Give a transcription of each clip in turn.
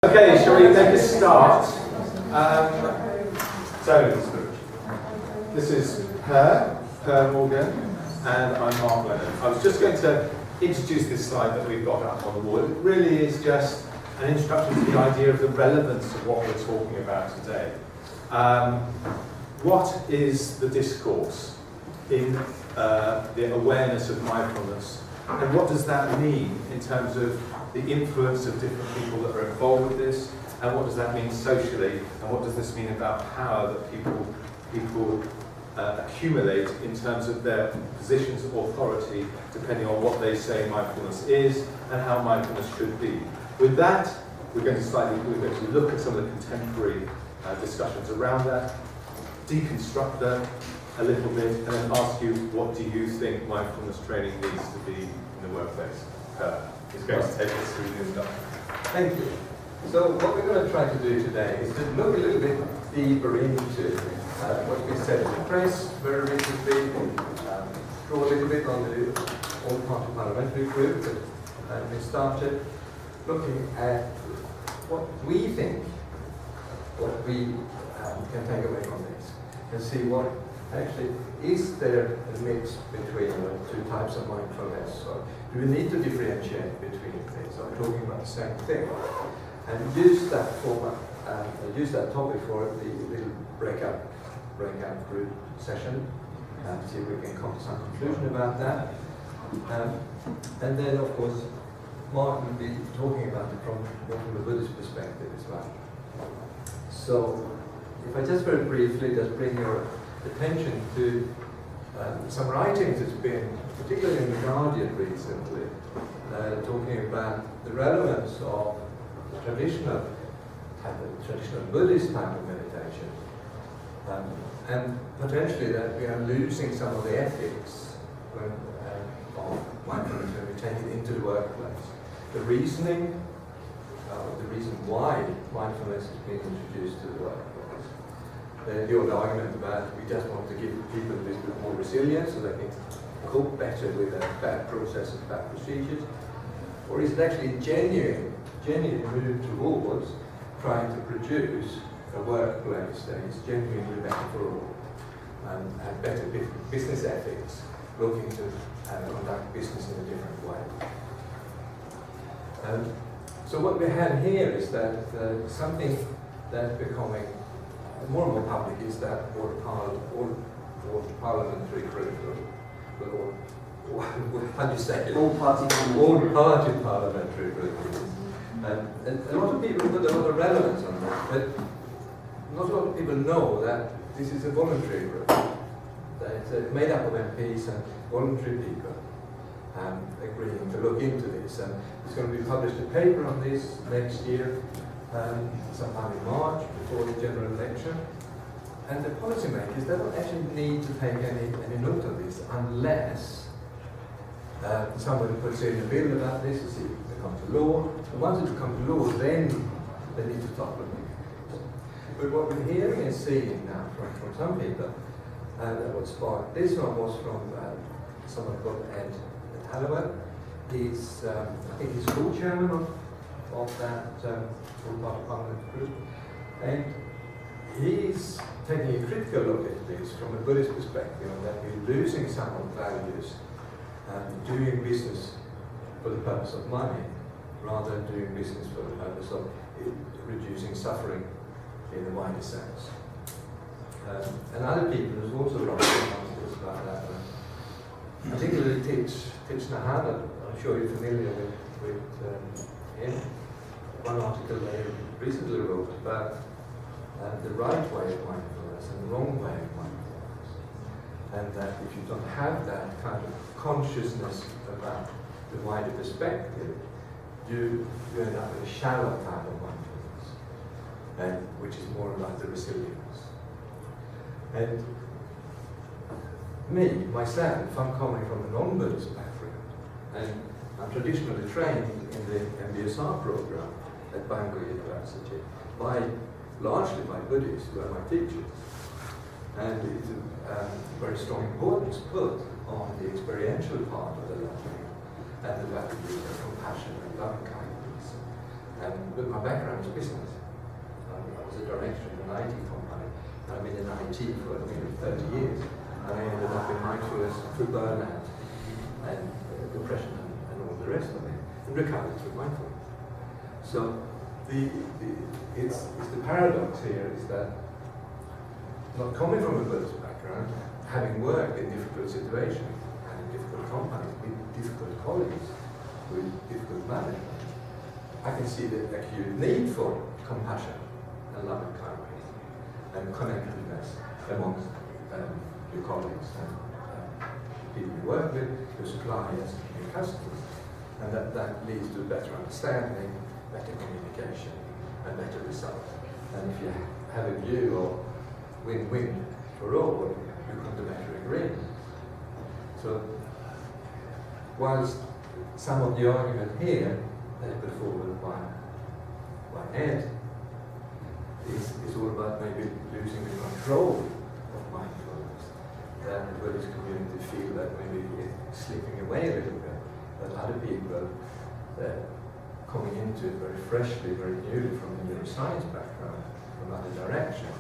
Okay, shall we make a start? So, this is Per Norrgen, and I'm Mark Leonard. I was just going to introduce this slide that we've got up on the wall. It really is just an introduction to the idea of the relevance of what we're talking about today. What is the discourse in the awareness of mindfulness, and what does that mean in terms of the influence of different people that are involved with this, and what does that mean socially, and what does this mean about power that people accumulate in terms of their positions of authority, depending on what they say mindfulness is and how mindfulness should be. With that, we're going to look at some of the contemporary discussions around that, deconstruct them a little bit, and then ask you, what do you think mindfulness training needs to be in the workplace? He's going to take us through this stuff. Thank you. So what we're going to try to do today is to look a little bit deeper into what we said in the press very recently, draw a little bit on the all-party parliamentary group that we started, looking at what we think, what we can take away from this, and see what actually is there a mix between the two types of mindfulness, or do we need to differentiate between things? Are we talking about the same thing? And use that format, use that topic for the little breakout group session, and see if we can come to some conclusion about that. And then, of course, Mark will be talking about it from a Buddhist perspective as well. So, if I just very briefly just bring your attention to some writings that's been, particularly in The Guardian recently, talking about the relevance of the traditional Buddhist type of meditation, and potentially that we are losing some of the ethics of mindfulness when we take it into the workplace. The reason why mindfulness is being introduced to the workplace. The old argument about we just want to give people a little bit more resilience so they can cope better with bad processes, bad procedures, or is it actually genuine move towards trying to produce a workplace that is genuinely better for all, and better business ethics, looking to conduct business in a different way. So what we have here is that something that's becoming more and more public is that all parliamentary curriculum, how do you say it? All-party parliamentary curriculum. And a lot of people put a lot of relevance on that, but not a lot of people know that this is a voluntary group. That it's made up of MPs and voluntary people agreeing to look into this. And it's going to be published a paper on this next year, sometime in March, before the general election. And the policymakers, they don't actually need to take any note of this unless somebody puts in a bill about this to see if it becomes a law. And once it becomes a law, then they need to start looking at it. But what we're hearing and seeing now from some people, and what sparked this one was from someone called Ed Hallowell. He's, I think he's co-chairman of that all-party parliament group, and he's taking a critical look at this from a Buddhist perspective, and that we're losing some of the values doing business for the purpose of money, rather than doing business for the purpose of reducing suffering in a wider sense. And other people who's also writing articles about that, particularly Thich Nhat Hanh. I'm sure you're familiar with him. One article they recently wrote about the right way of mindfulness and the wrong way of mindfulness. And that if you don't have that kind of consciousness about the wider perspective, you end up with a shallow kind of mindfulness, and which is more about the resilience. And me, myself, I'm coming from a non-Buddhist background, and I'm traditionally trained in the MBCT program at Bangor University, largely by Buddhists who are my teachers. And it's a very strong importance put on the experiential part of the learning, and the value of compassion and loving kindness. But my background is business. I was a director in an IT company. I've been in IT for nearly 30 years. And I ended up in mindfulness through burnout and depression and all the rest of it, and recovered through mindfulness. So it's the paradox here is that, not coming from a Buddhist background, having worked in difficult situations and in difficult companies, with difficult colleagues, with difficult management, I can see the acute need for compassion and loving kindness and connectedness amongst your colleagues and people you work with, your suppliers, your customers. And that leads to better understanding, better communication, and better results. And if you have a view of win-win for all, you come to better agreement. So, whilst some of the argument here that is put forward by Ed is all about maybe losing the control of mindfulness, that the Buddhist community feel that maybe it's slipping away a little bit, that other people coming into it very freshly, very newly from a neuroscience background, from other direction,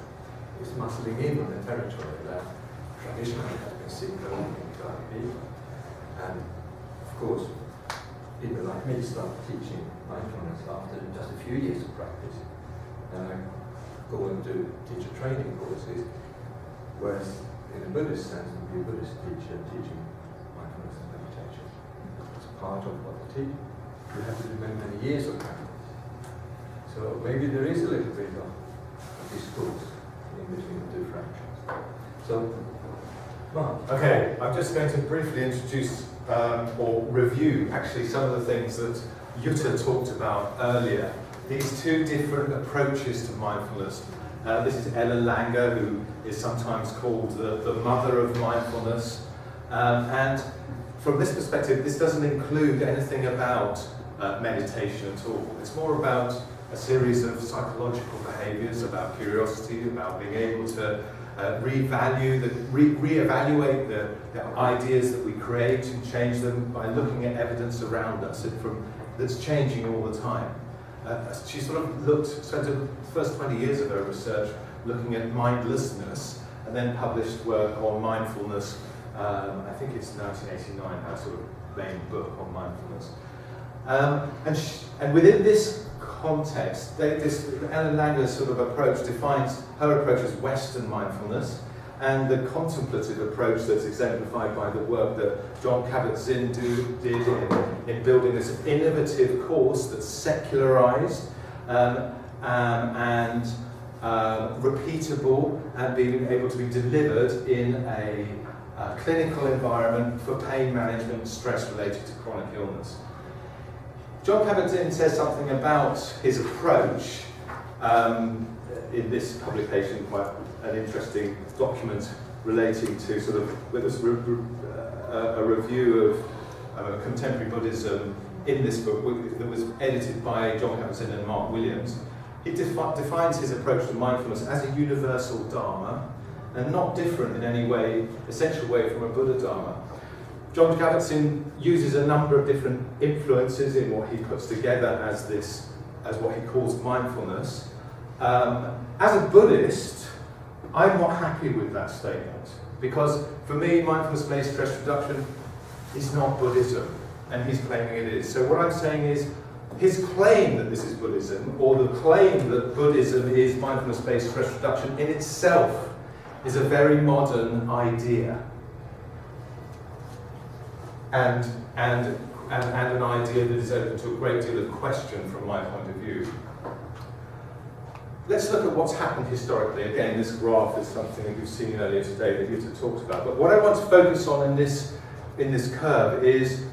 is muscling in on the territory that traditionally has been seen only into other people. And of course, people like me start teaching mindfulness after just a few years of practice. And I go and do teacher training courses, whereas in a Buddhist sense, to be a Buddhist teacher teaching mindfulness and meditation. It's part of what they teach. You have to do many, many years of practice. So maybe there is a little bit of discourse in between the two fractions. So, Mark. Okay, I'm just going to briefly introduce or review actually some of the things that Jutta talked about earlier. These two different approaches to mindfulness. This is Ellen Langer, who is sometimes called the mother of mindfulness. And from this perspective, this doesn't include anything about meditation at all. It's more about a series of psychological behaviors, about curiosity, about being able to reevaluate the ideas that we create and change them by looking at evidence around us that's changing all the time. She sort of spent the first 20 years of her research looking at mindlessness, and then published work on mindfulness. I think it's 1989, her sort of main book on mindfulness. And within this context, Ellen Langer's sort of approach defines her approach as Western mindfulness, and the contemplative approach that's exemplified by the work that John Kabat-Zinn did in building this innovative course that's secularized and repeatable, and being able to be delivered in a clinical environment for pain management and stress related to chronic illness. John Kabat-Zinn says something about his approach in this publication, quite an interesting document relating to sort of with us a review of contemporary Buddhism in this book that was edited by John Kabat-Zinn and Mark Williams. He defines his approach to mindfulness as a universal dharma, and not different in any way, essential way from a Buddha dharma. John Kabat-Zinn uses a number of different influences in what he puts together as what he calls mindfulness. As a Buddhist, I'm not happy with that statement, because for me, mindfulness-based stress reduction is not Buddhism, and he's claiming it is. So what I'm saying is, his claim that this is Buddhism, or the claim that Buddhism is mindfulness-based stress reduction in itself, is a very modern idea. And an idea that is open to a great deal of question from my point of view. Let's look at what's happened historically. Again, this graph is something that you've seen earlier today that Jutta talked about. But what I want to focus on in this curve is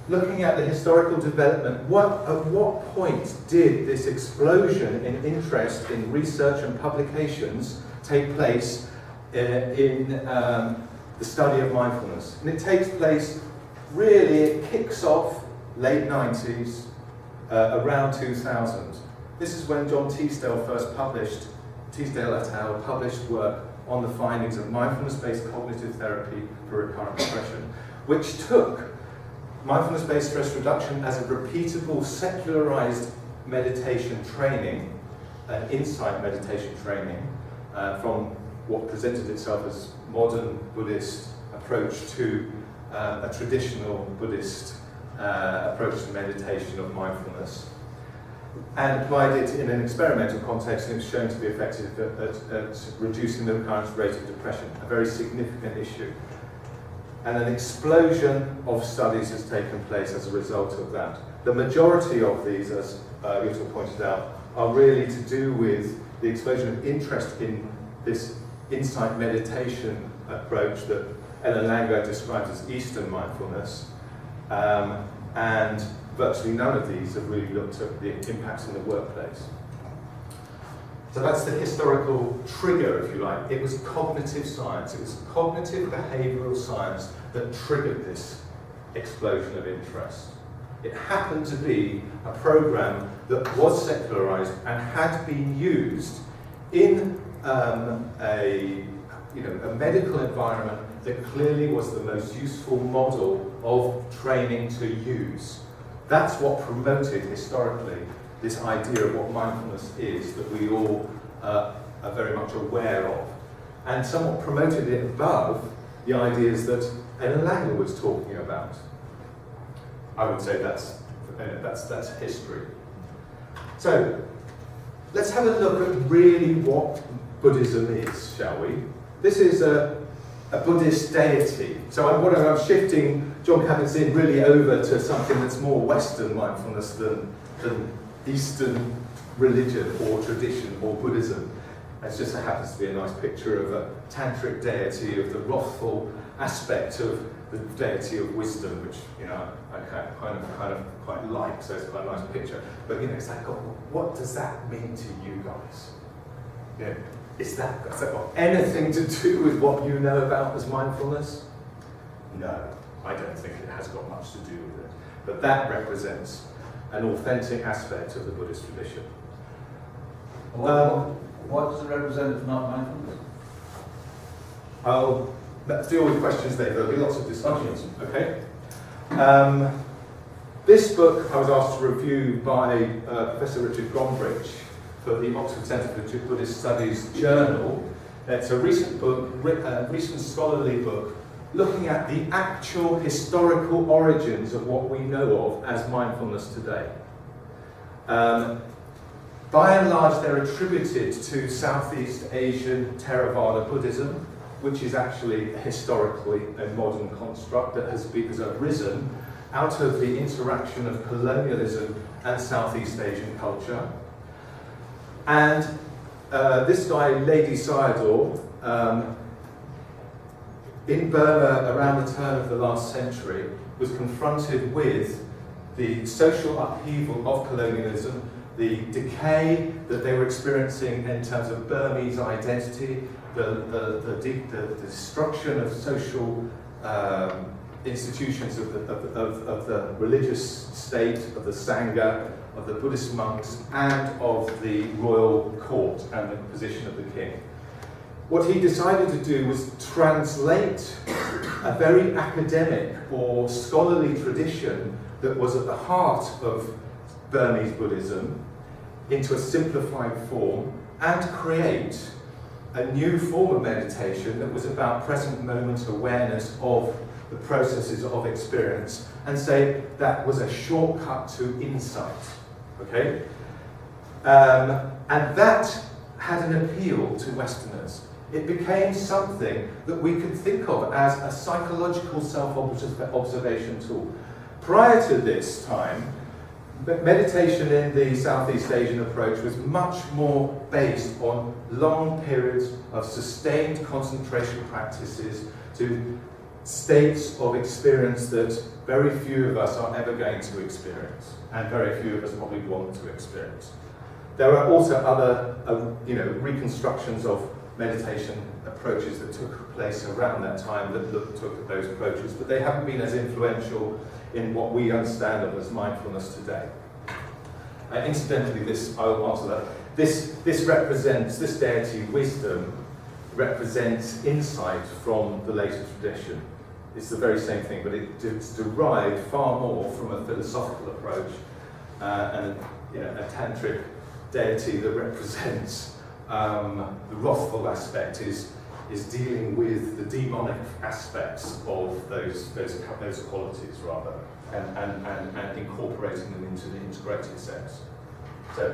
looking at the historical development. At what point did this explosion in interest in research and publications take place in the study of mindfulness? And it takes place, really, it kicks off late 90s, around 2000. This is when John Teasdale Teasdale et al. Published work on the findings of mindfulness-based cognitive therapy for recurrent depression, which took mindfulness-based stress reduction as a repeatable, secularized meditation training, an insight meditation training, from what presented itself as modern Buddhist approach to a traditional Buddhist approach to meditation of mindfulness, and applied it in an experimental context, and it was shown to be effective at reducing the recurrence rate of depression, a very significant issue. And an explosion of studies has taken place as a result of that. The majority of these, as Yuto pointed out, are really to do with the explosion of interest in this insight meditation approach that Ellen Langer describes as Eastern mindfulness, and virtually none of these have really looked at the impacts in the workplace. So that's the historical trigger, if you like. It was cognitive science, it was cognitive behavioural science that triggered this explosion of interest. It happened to be a program that was secularized and had been used in a medical environment that clearly was the most useful model of training to use. That's what promoted historically this idea of what mindfulness is, that we all are very much aware of, and somewhat promoted it above the ideas that Ellen Langer was talking about. I would say that's history. So let's have a look at really what Buddhism is, shall we? This is a Buddhist deity. So I'm shifting John Kabat-Zinn really over to something that's more Western mindfulness than Eastern religion or tradition or Buddhism. It just happens to be a nice picture of a tantric deity, of the wrathful aspect of the deity of wisdom, which I kind of quite like. So it's quite a nice picture. But it's like, what does that mean to you guys? Has that got anything to do with what you know about as mindfulness? No, I don't think it has got much to do with it. But that represents an authentic aspect of the Buddhist tradition. What does it represent if not mindfulness? Let's deal with questions there. There'll be lots of discussions. Okay. This book I was asked to review by Professor Richard Gombrich for the Oxford Centre for Buddhist Studies Journal. It's a recent book, recent scholarly book, looking at the actual historical origins of what we know of as mindfulness today. By and large, they're attributed to Southeast Asian Theravada Buddhism, which is actually historically a modern construct that has arisen out of the interaction of colonialism and Southeast Asian culture. And this guy, Lady Sayadaw, in Burma around the turn of the last century, was confronted with the social upheaval of colonialism, the decay that they were experiencing in terms of Burmese identity, the destruction of social institutions of the religious state, of the Sangha, of the Buddhist monks, and of the royal court and the position of the king. What he decided to do was translate a very academic or scholarly tradition that was at the heart of Burmese Buddhism into a simplified form and create a new form of meditation that was about present moment awareness of the processes of experience, and say that was a shortcut to insight. Okay? And that had an appeal to Westerners. It became something that we could think of as a psychological self-observation tool. Prior to this time, meditation in the Southeast Asian approach was much more based on long periods of sustained concentration practices to states of experience that very few of us are ever going to experience, and very few of us probably want to experience. There are also other reconstructions of meditation approaches that took place around that time that took at those approaches, but they haven't been as influential in what we understand of as mindfulness today. Incidentally, I will answer that. This represents, this deity, wisdom, represents insight from the later tradition. It's the very same thing, but it's derived far more from a philosophical approach and a tantric deity that represents the wrathful aspect is dealing with the demonic aspects of those qualities rather, and incorporating them into the integrated sense. So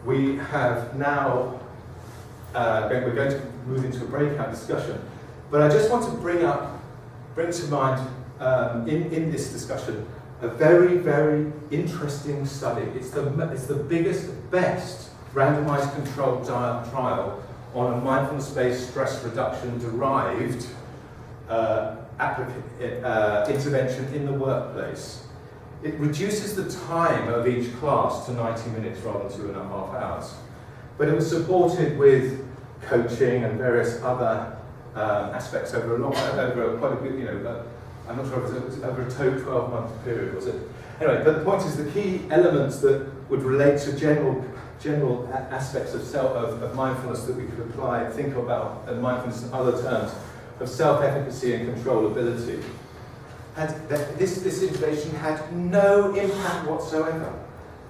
we have now we're going to move into a breakout discussion, but I just want to bring to mind in this discussion a very, very interesting study. It's the biggest, best randomized controlled trial on a mindfulness-based stress reduction derived intervention in the workplace. It reduces the time of each class to 90 minutes rather than 2.5 hours. But it was supported with coaching and various other aspects over quite a good, I'm not sure if it was over a 12-month period, was it? Anyway, but the point is the key elements that would relate to general aspects of mindfulness that we could apply, think about mindfulness in other terms, of self-efficacy and controllability. And this intervention had no impact whatsoever.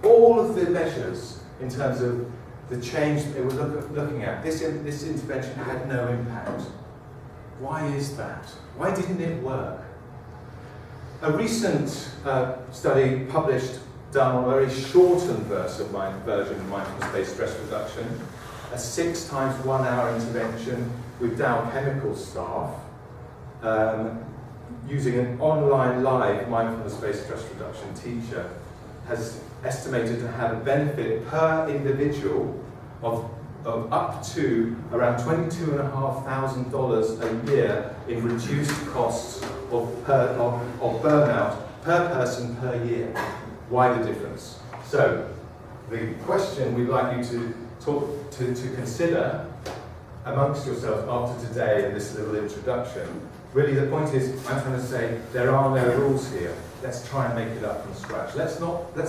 All of the measures in terms of the change they were looking at, this intervention had no impact. Why is that? Why didn't it work? A recent study done on a very shortened version of mindfulness-based stress reduction, a 6 times 1 hour intervention with Dow Chemical staff, using an online live mindfulness-based stress reduction teacher, has estimated to have a benefit per individual of up to around $22,500 a year in reduced costs of burnout per person per year. Why the difference? So, the question we'd like you to talk to consider amongst yourselves after today and this little introduction, really the point is, I'm trying to say, there are no rules here. Let's try and make it up from scratch. Let's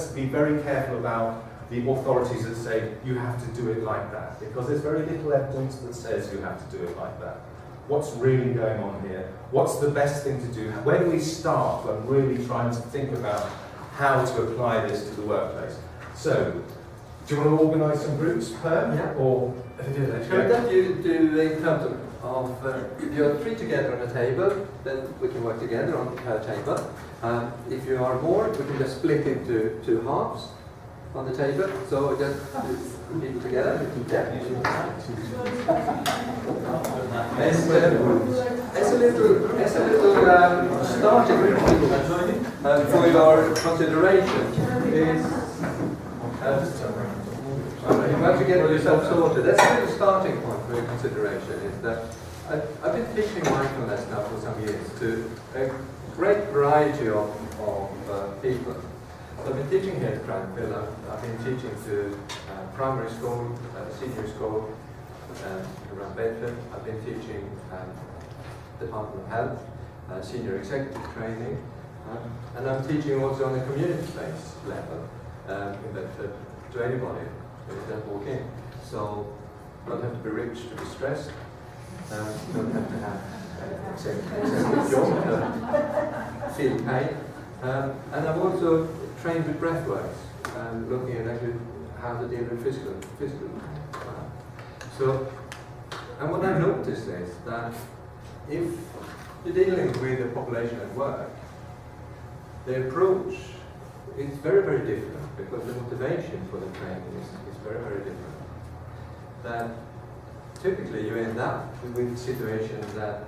be very careful about the authorities that say, you have to do it like that, because there's very little evidence that says you have to do it like that. What's really going on here? What's the best thing to do? Where do we start when really trying to think about how to apply this to the workplace? So, do you want to organise some groups, Per? Yeah. Or Shall you do in terms of you're 3 together on a table, then we can work together on per table. If you are more, we can just split into 2 halves on the table. So just people together. It's a little starting point for your consideration. You have to get yourself sorted. That's a little starting point for your consideration. Is that I've been teaching mindfulness now for some years to a great variety of people. So I've been teaching here at Cranfield. I've been teaching to primary school, senior school around Bedford. I've been teaching Department of Health, senior executive training, and I'm teaching also on the community-based level in Bedford to anybody who doesn't walk in. So you don't have to be rich to be stressed. You don't have to have executive job to feel pain. And I've also trained with breathworks, looking at actually how to deal with physical. So, and what I've noticed is that if you're dealing with a population at work, the approach is very, very different, because the motivation for the training is very, very different. That typically you end up with situations that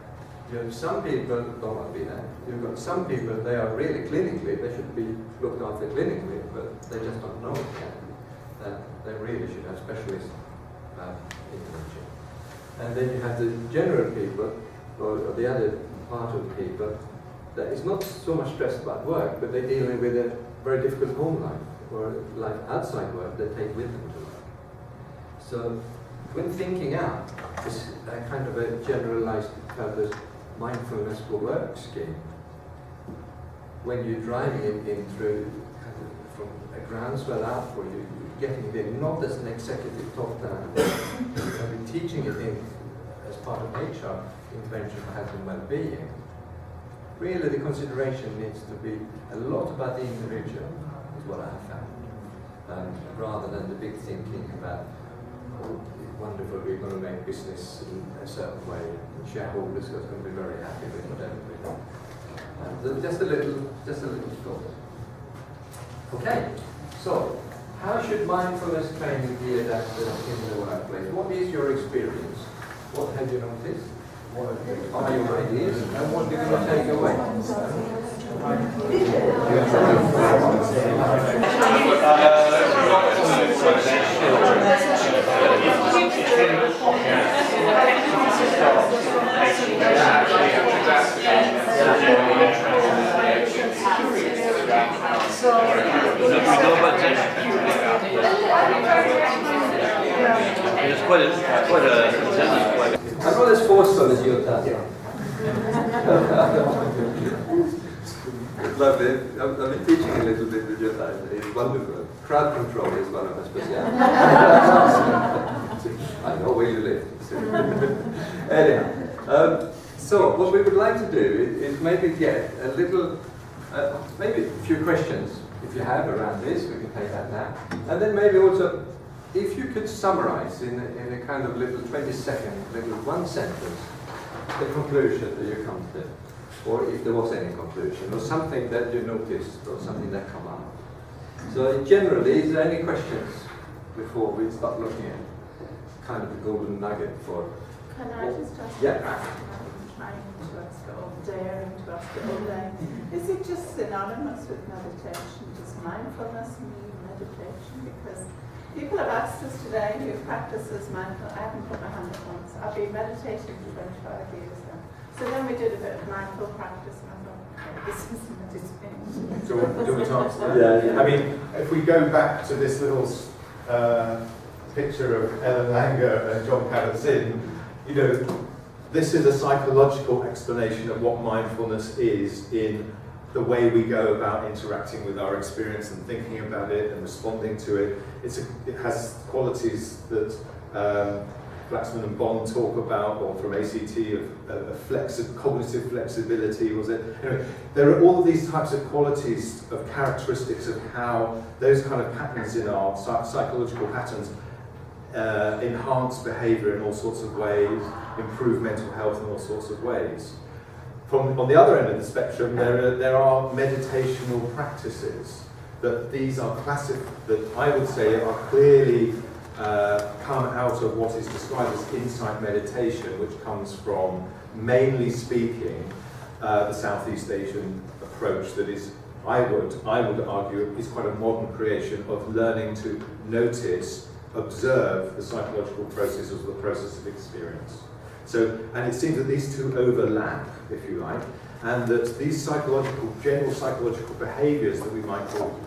you have some people don't want to be there. You've got some people, they are really clinically, they should be looked after clinically, but they just don't know it yet. That they really should have specialist intervention. And then you have the general people, or the other part of the people, that is not so much stressed about work, but they're dealing with a very difficult home life, or life outside work they take with them to work. So when thinking out this kind of a generalized purpose mindfulness for work scheme, when you're driving it in through from a groundswell up, or you're getting it in not as an executive top-down, and teaching it in as part of HR intervention for health and well-being, really the consideration needs to be a lot about the individual, is what I have found. rather than the big thinking about, oh, it's wonderful, we're going to make business in a certain way, and shareholders are going to be very happy with whatever we do. So just a little thought. Okay, so how should mindfulness training be adapted in the workplace? What is your experience? What have you noticed? What are your ideas? And what are you going to take away? It's quite a I'm not as forceful as your dad. It's lovely. I've been teaching a little bit with your dad. It's wonderful. Crowd control is one of my specialities. I know where you live. Anyhow, so what we would like to do is maybe get a little, maybe a few questions, if you have, around this. We can take that now. And then maybe also, if you could summarize in a kind of little 20-second, little one sentence, the conclusion that you come to, or if there was any conclusion, or something that you noticed, or something that come up. So generally, is there any questions before we start looking at kind of the golden nugget for? Can I just ask Yeah. a question? I'm trying to ask it all, daring to ask it all day. Is it just synonymous with meditation? Does mindfulness mean meditation? Because people have asked us today who practices mindfulness. I haven't put my hand up once. I've been meditating for 25 years now. So then we did a bit of mindful practice and I thought, okay, this is meditation. Do you want me to answer that? Yeah. I mean, if we go back to this little picture of Ellen Langer and John Kabat-Zinn, you know, this is a psychological explanation of what mindfulness is in the way we go about interacting with our experience and thinking about it and responding to it. It has qualities that Flaxman and Bond talk about, or from ACT, of cognitive flexibility, was it? Anyway, there are all of these types of qualities, of characteristics of how those kind of patterns in our psychological patterns enhance behaviour in all sorts of ways, improve mental health in all sorts of ways. On the other end of the spectrum, there are meditational practices that these are that I would say are clearly come out of what is described as insight meditation, which comes from, mainly speaking, the Southeast Asian approach that is, I would argue, is quite a modern creation of learning to notice, observe the psychological process as the process of experience. So, and it seems that these two overlap, if you like, and that these general psychological behaviours that we might call,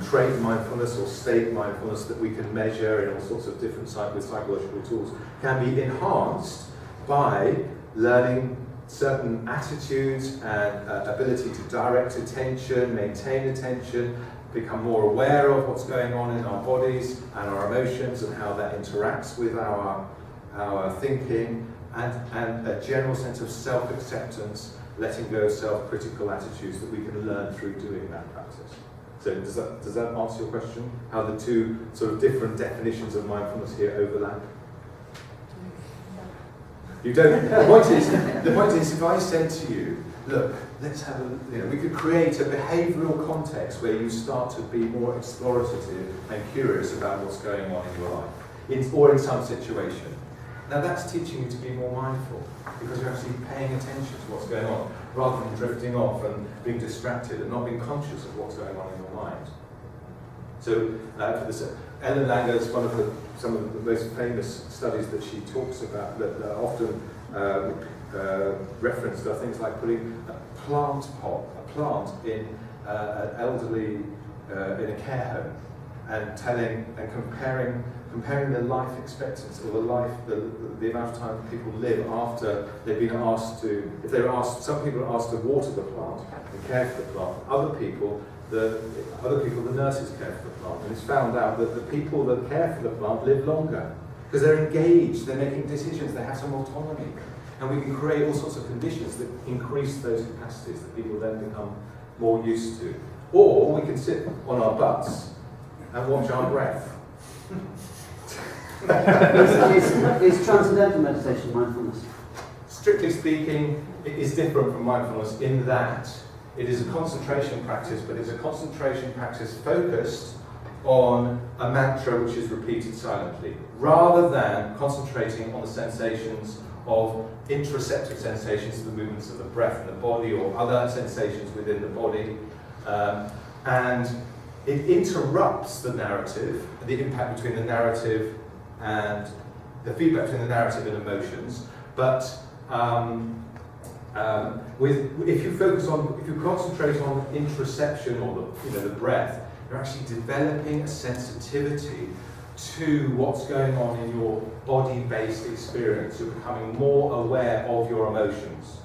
trait mindfulness or state mindfulness that we can measure in all sorts of different with psychological tools, can be enhanced by learning certain attitudes and ability to direct attention, maintain attention, become more aware of what's going on in our bodies and our emotions and how that interacts with our thinking, and a general sense of self-acceptance, letting go of self-critical attitudes that we can learn through doing that practice. So does that answer your question? How the two sort of different definitions of mindfulness here overlap? You don't. The point is, if I said to you, look, let's have we could create a behavioural context where you start to be more explorative and curious about what's going on in your life, or in some situation. Now that's teaching you to be more mindful, because you're actually paying attention to what's going on, rather than drifting off and being distracted and not being conscious of what's going on in your mind. So, for this, Ellen Langer is some of the most famous studies that she talks about that are often referenced are things like putting a plant in an elderly in a care home, and comparing their life expectancy, or the amount of time people live after they've been asked to, if they're asked, some people are asked to water the plant and care for the plant, other people, the nurses care for the plant, and it's found out that the people that care for the plant live longer, because they're engaged, they're making decisions, they have some autonomy, and we can create all sorts of conditions that increase those capacities that people then become more used to. Or we can sit on our butts and watch our breath. Is transcendental meditation mindfulness? Strictly speaking, it is different from mindfulness in that it is a concentration practice, but it's a concentration practice focused on a mantra which is repeated silently, rather than concentrating on the sensations of interoceptive sensations, the movements of the breath in the body, or other sensations within the body. And it interrupts the narrative, the impact between the narrative and the feedback between the narrative and emotions. But if you concentrate on interoception, or the breath, you're actually developing a sensitivity to what's going on in your body-based experience. You're becoming more aware of your emotions,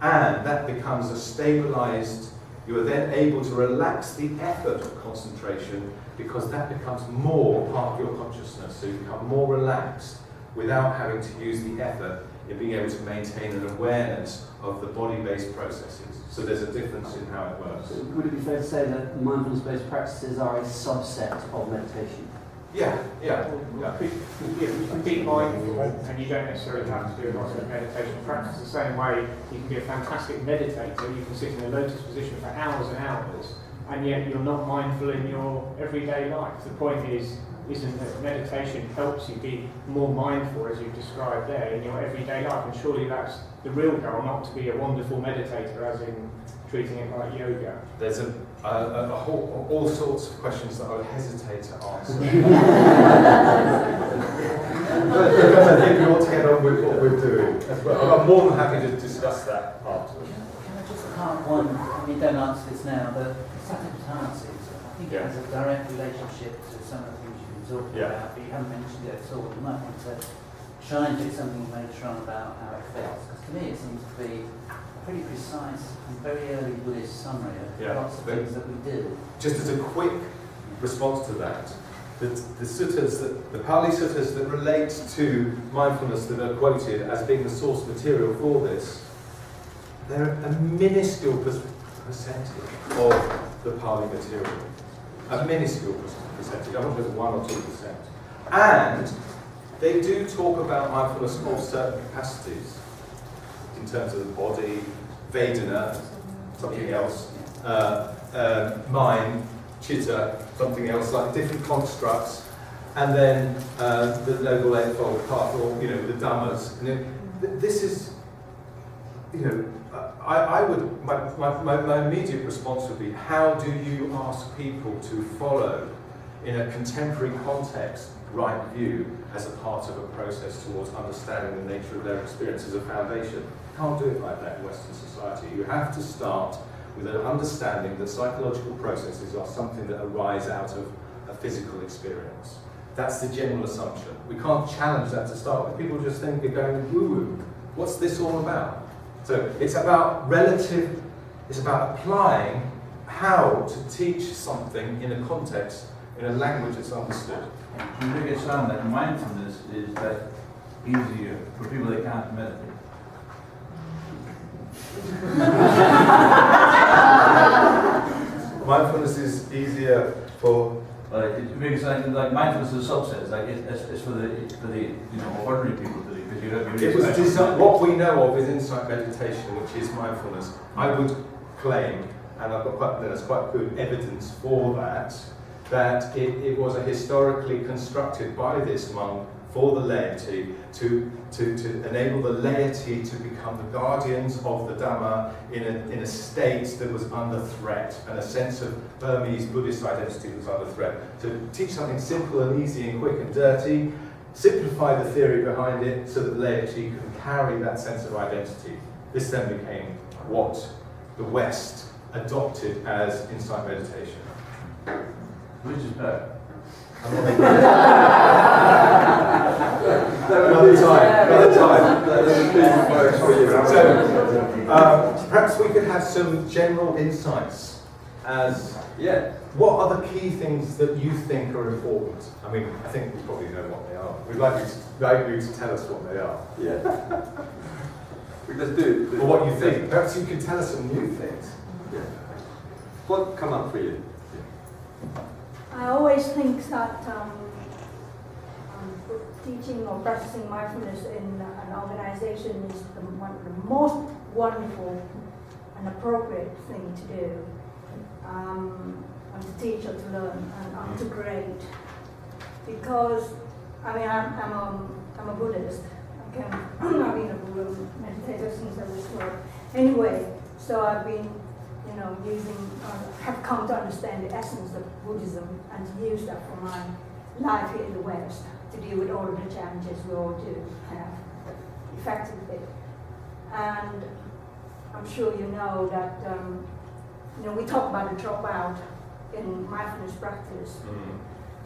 and that becomes a stabilized. You are then able to relax the effort of concentration, because that becomes more part of your consciousness. So you become more relaxed without having to use the effort in being able to maintain an awareness of the body-based processes. So there's a difference in how it works. So would it be fair to say that mindfulness-based practices are a subset of meditation? Yeah. You can be mindful, and you don't necessarily have to do a lot of meditation practice. The same way you can be a fantastic meditator, you can sit in a lotus position for hours and hours, and yet you're not mindful in your everyday life. The point isn't that meditation helps you be more mindful, as you've described there, in your everyday life, and surely that's the real goal, not to be a wonderful meditator, as in treating it like yoga. There's all sorts of questions that I would hesitate to answer. Because I think we ought to get on with what we're doing as well. I'm more than happy to discuss that afterwards. Can I just part one? I mean, don't answer this now, but Satyabhatansis, I think it has a direct relationship to some of the things you've been talking about, but you haven't mentioned it at all. You might want to try and do something later on about how it fits, because to me it seems to be a pretty precise and very early Buddhist summary of lots of things that we do. Just as a quick response to that, the suttas, the Pali suttas that relate to mindfulness that are quoted as being the source material for this, they're a minuscule percentage of the Pali material. A minuscule percentage, I don't know if it's 1 or 2%. And they do talk about mindfulness of certain capacities, in terms of the body, Vedana, something else, mind, chitta, something else, like different constructs, and then the Noble Eightfold Path, or the Dhammas. This is, I would, my immediate response would be, how do you ask people to follow in a contemporary context right view as a part of a process towards understanding the nature of their experience as a foundation? You can't do it like that in Western society. You have to start with an understanding that psychological processes are something that arise out of a physical experience. That's the general assumption. We can't challenge that to start with. People just think you're going woo-woo. What's this all about? So it's about it's about applying how to teach something in a context, in a language that's understood. You make it sound like mindfulness is that easier for people that can't meditate. Mindfulness is easier for. It makes it sound like mindfulness is a subset. It's like it's for the ordinary people to do, because you have It was designed. What we know of is insight meditation, which is mindfulness. I would claim, and I've got there's quite good evidence for that it was a historically constructed by this monk for the laity to enable the laity to become the guardians of the Dhamma in a state that was under threat, and a sense of Burmese Buddhist identity was under threat. To teach something simple and easy and quick and dirty, simplify the theory behind it so that the laity could carry that sense of identity. This then became what the West adopted as insight meditation. Which is better? Another time. So, perhaps we could have some general insights as what are the key things that you think are important? I mean, I think we probably know what they are. We'd like you to tell us what they are. Yeah. Let's do it. Or what you think. Perhaps you could tell us some new things. Yeah. What come up for you? always think that teaching or practicing mindfulness in an organization is one of the most wonderful and appropriate thing to do. And to teach or to learn and to create. Because, I mean, I'm a Buddhist. I've been a Buddhist meditator since I was 12. Anyway, so I've been, have come to understand the essence of Buddhism and to use that for my life here in the West to deal with all of the challenges we all do have effectively. And I'm sure you know that, we talk about the dropout in mindfulness practice.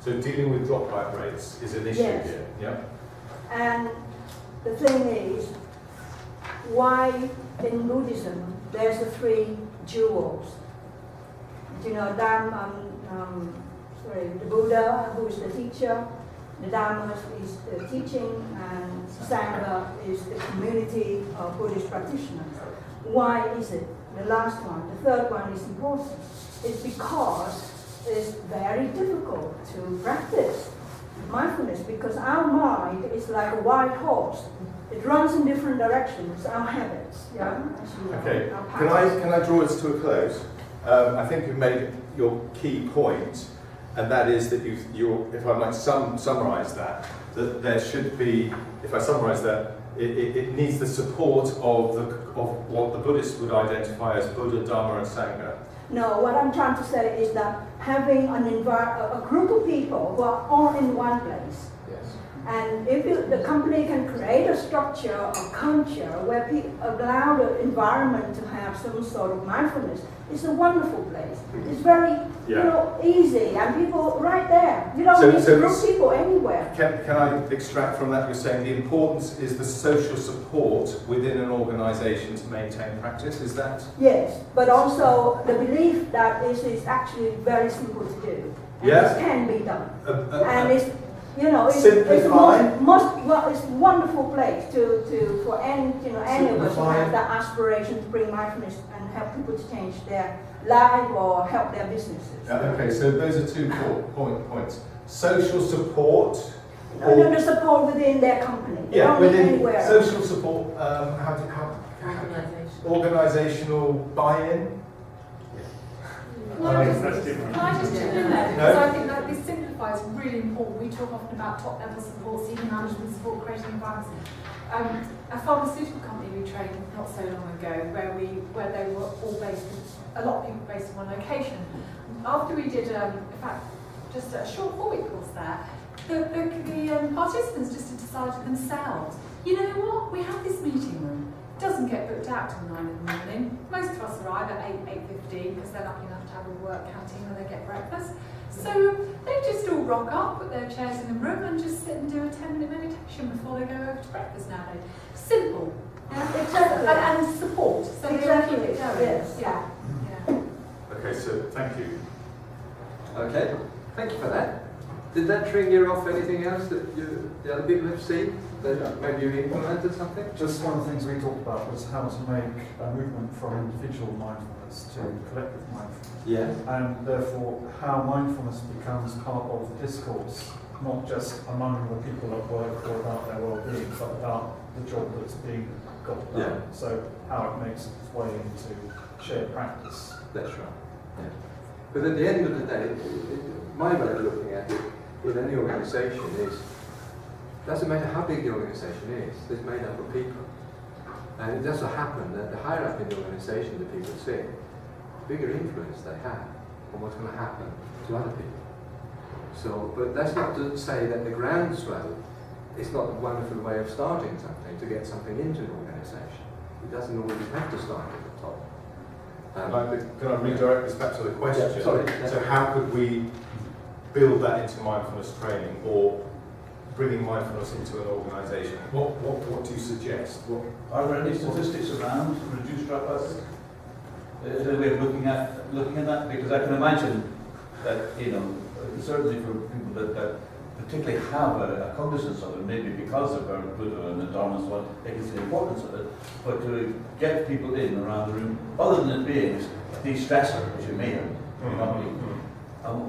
So dealing with dropout rates is an issue here. Yeah. And the thing is, why in Buddhism there's the three jewels. The Buddha, who is the teacher, the Dhamma is the teaching, and Sangha is the community of Buddhist practitioners. Why is it? The last one, the third one is important. It's because it's very difficult to practice mindfulness because our mind is like a wild horse. It runs in different directions, our habits. Yeah? Okay, can I draw this to a close? I think you've made your key point, and that is that if I might summarise that there should be, if I summarise that, it needs the support of what the Buddhists would identify as Buddha, Dharma and Sangha. No, what I'm trying to say is that having a group of people who are all in one place. Yes. And if the company can create a structure, a culture where people allow the environment to have some sort of mindfulness, it's a wonderful place. It's very, easy, and people right there. You don't need to group people anywhere. Can I extract from that? You're saying the importance is the social support within an organisation to maintain practice. Is that? Yes, but also the belief that this is actually very simple to do. And this can be done, and it's. It's a it's a wonderful place for any of us who have that aspiration to bring mindfulness and help people to change their life or help their businesses. Okay, so those are 2 points. Social support. The support within their company. Within anywhere. Social support. Organisational buy-in. Can I just chip in there? Because I think that this simplifies really important. We talk often about top-level support, senior management support, creating environments. A pharmaceutical company we trained not so long ago, where they were all based, a lot of people based in one location. After we did, in fact, just a short 4-week course there, the participants just decided themselves, you know what, we have this meeting room. Doesn't get booked out till 9 in the morning. Most of us arrive at 8:15 because they're lucky enough to have a work canteen where they get breakfast. So they just all rock up, put their chairs in the room and just sit and do a 10-minute meditation before they go over to breakfast nowadays. Simple. Yeah? Exactly. And support. So they all keep it going. Yes. Yeah. Okay, so thank you. Okay, thank you for that. Did that trigger off anything else that the other people have seen? That maybe you implemented something? Just one of the things we talked about was how to make a movement from individual mindfulness to collective mindfulness. Yeah. And therefore, how mindfulness becomes part of the discourse, not just among the people at work or about their well-being, but about the job that's being got done. Yeah. So how it makes its way into shared practice. That's right. Yeah. But at the end of the day, my way of looking at it in any organisation is, doesn't matter how big the organisation is, it's made up of people. And it does so happen that the higher up in the organisation the people sit, the bigger influence they have on what's going to happen to other people. So, but that's not to say that the groundswell is not a wonderful way of starting something, to get something into an organisation. It doesn't always have to start at the top. Can I redirect this back to the question? Yeah, sorry. So how could we build that into mindfulness training, or bringing mindfulness into an organisation? What do you suggest? Are there any statistics around reduced dropouts? Is there a way of looking at that? Because I can imagine that, certainly for people that particularly have a cognizance of it, maybe because of Buddha and the Dharma and so on, they can see the importance of it, but to get people in around the room, other than it being a de-stressor, which it may have,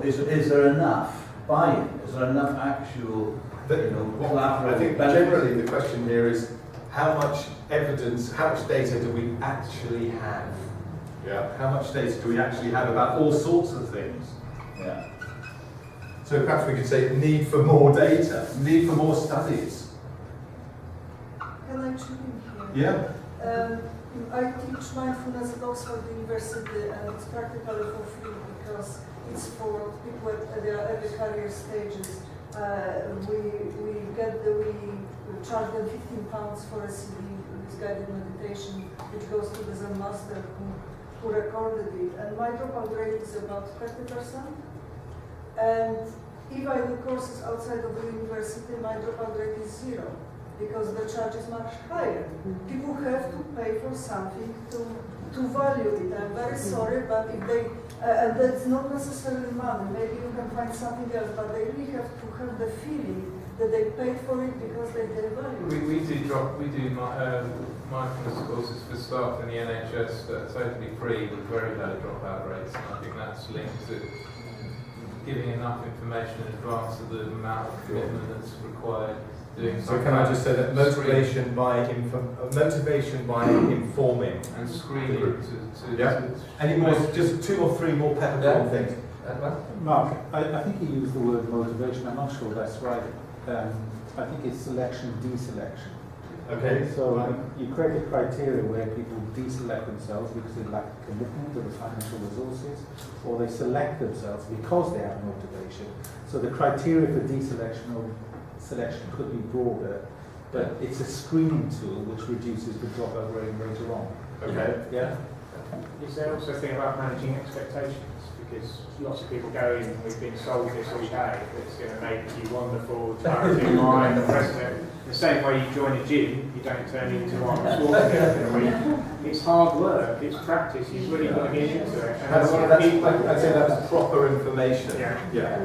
Is there enough buy-in? Is there enough actual, I think generally the question here is how much evidence, how much data do we actually have? Yeah. How much data do we actually have about all sorts of things? Yeah. So perhaps we could say need for more data, need for more studies. Can I chip in here? Yeah. I teach mindfulness at Oxford University, and it's practically for free because it's for people at their early career stages. We charge them £15 for a CD with guided meditation, which goes to the Zen master who recorded it. And my dropout rate is about 30%. And if I do courses outside of the university, my dropout rate is 0. Because the charge is much higher. People have to pay for something to value it. I'm very sorry, but if they, and that's not necessarily money, maybe you can find something else, but they really have to have the feeling that they paid for it because they value it. We do mindfulness courses for staff in the NHS that are totally free with very low dropout rates, and I think that's linked to giving enough information in advance of the amount of commitment that's required. So can I just say that motivation by informing and screening Any more? Just 2 or 3 more peppercorn things. Mark, I think you used the word motivation. I'm not sure that's right. I think it's selection, deselection. Okay. So you create a criteria where people deselect themselves because they lack commitment to the financial resources, or they select themselves because they have motivation. So the criteria for deselection or selection could be broader, but it's a screening tool which reduces the dropout rate later on. Okay. Yeah. Is there also a thing about managing expectations? Because lots of people go in, we've been sold this all day, it's going to make you wonderful, clarity of mind, the president. The same way you join a gym, you don't turn into Arnold Schwarzenegger in a week. It's hard work, it's practice, you've really got to get into it. And I'd say that's proper information. Yeah,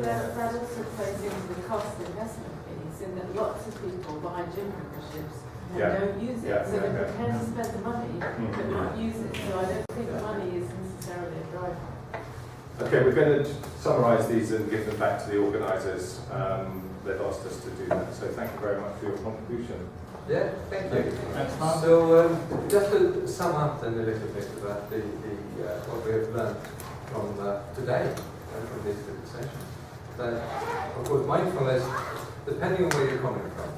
that also plays into the cost investment piece, in that lots of people buy gym memberships and don't use it. So they're prepared to spend the money but not use it. So I don't think money is necessarily a driver. Okay, we're going to summarise these and give them back to the organisers. They've asked us to do that. So thank you very much for your contribution. Yeah, thank you. So just to sum up then a little bit about what we have learned from today and from this session. That, of course, mindfulness, depending on where you're coming from,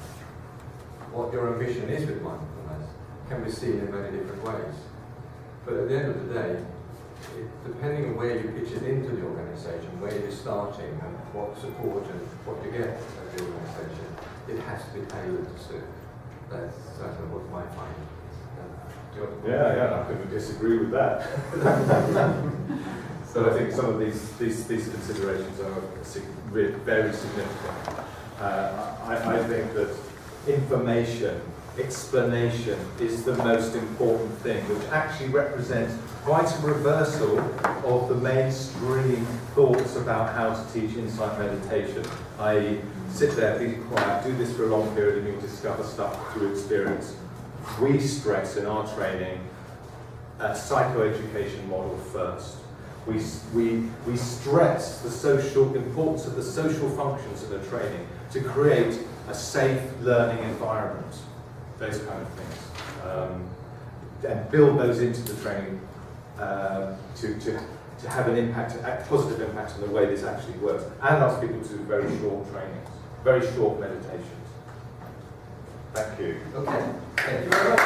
what your ambition is with mindfulness can be seen in many different ways. But at the end of the day, depending on where you pitch it into the organisation, where you're starting and what support and what you get at the organisation, it has to be tailored to suit. That's certainly what my finding is. I couldn't disagree with that. So I think some of these considerations are very significant. I think that information, explanation is the most important thing, which actually represents quite a reversal of the mainstream thoughts about how to teach insight meditation. I sit there, be quiet, do this for a long period and you'll discover stuff through experience. We stress in our training a psychoeducation model first. We stress the importance of the social functions of the training to create a safe learning environment, those kind of things, and build those into the training to have an impact, a positive impact on the way this actually works, and ask people to do very short trainings, very short meditations. Thank you. Okay, thank you very much.